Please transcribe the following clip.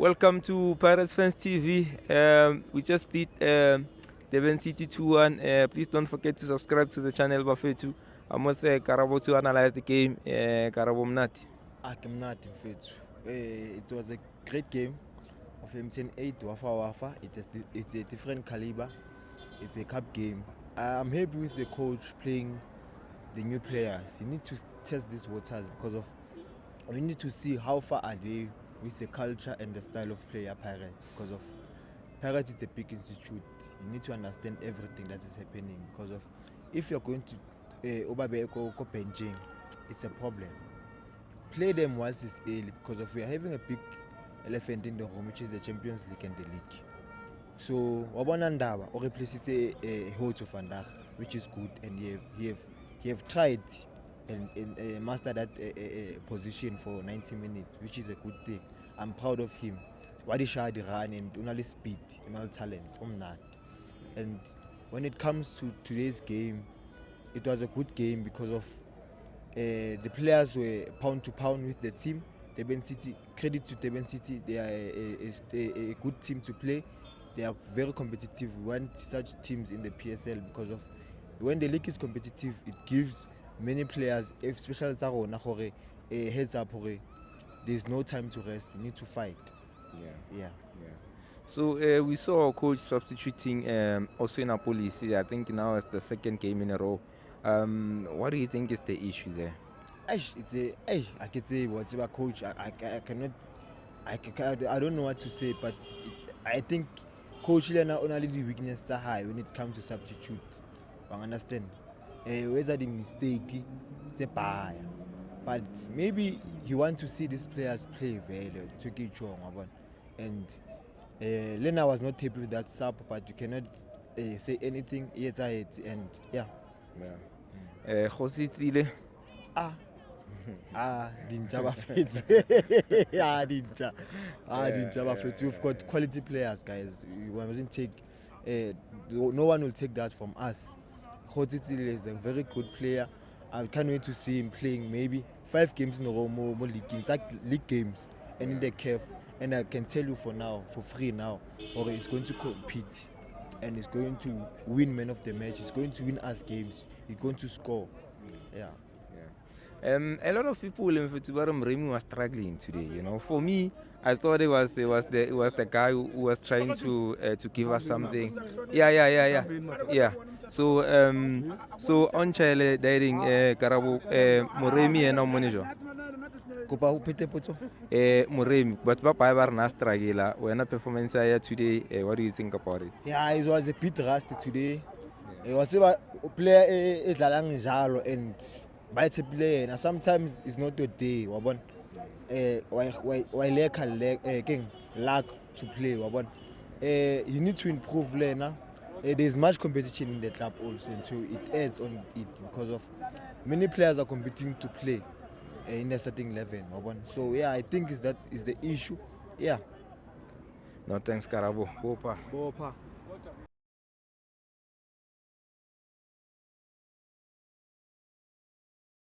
Welcome to Pirates Fans TV. We just beat Devon City 2-1. Please don't forget to subscribe to the channel Bafetu. I'm with Karabo to analyze the game. Karabo Mnati. Akimnati mfethu. It was a great game of M108 Wafa. It's a different caliber. It's a cup game. I'm happy with the coach playing the new players. You need to test these waters because of we need to see how far are they with the culture and the style of play at Pirates. Because of Pirates is a big institute. You need to understand everything that is happening because of if you're going to benching, it's a problem. Play them once it's early because of we are having a big elephant in the room, which is the Champions League and the league. So wabona ndaba or replace it a hold of Vandag, which is good, and he have tried and mastered that position for 90 minutes, which is a good thing. I'm proud of him. Wadi Shadi run and only speed, and talent, and when it comes to today's game, it was a good game because of the players were pound to pound with the team. Devon City, credit to Devon City, they are a good team to play. They are very competitive. We want such teams in the PSL because of when the league is competitive, it gives many players, especially Tsarona, a heads up. There's no time to rest. We need to fight. Yeah. So we saw our coach substituting also in Police. I think now it's the second game in a row. What do you think is the issue there? I can say what's about coach. I don't know what to say, but I think coach Lena only the weakness are high when it comes to substitute. I understand. Whether the mistake, it's a buyer. But maybe you want to see these players play well to get wrong. And Lena was not happy with that sub, but you cannot say anything yet. And yeah. Khositsile. Dinja Bafet. Dinja Bafet. We've got quality players, guys. We mustn't take. No one will take that from us. Khotitsile is a very good player. I can't wait to see him playing maybe 5 games in a row, more league games, and in the CAF. And I can tell you for now, for free now, or he's going to compete, and he's going to win man of the match. He's going to win us games. He's going to score. Yeah. A lot of people in Futubarum Remy was struggling today. You know, for me, I thought it was the guy who was trying to give us something. Yeah. So on Chile dating Karabo Moremi and Monijo. Kopa ho phete potso. Moremi, but Papa ever na struggle when a performance here today. What do you think about it? Yeah, it was a bit rusty today. It was a player edlalang njalo and by the player and sometimes it's not your day. Wabon why lack to play. Wabon you need to improve Lena. There's much competition in the club also, and so it adds on it because of many players are competing to play in the starting 11. So yeah, I think that is the issue. Yeah. No, thanks, Karabo. Bopa.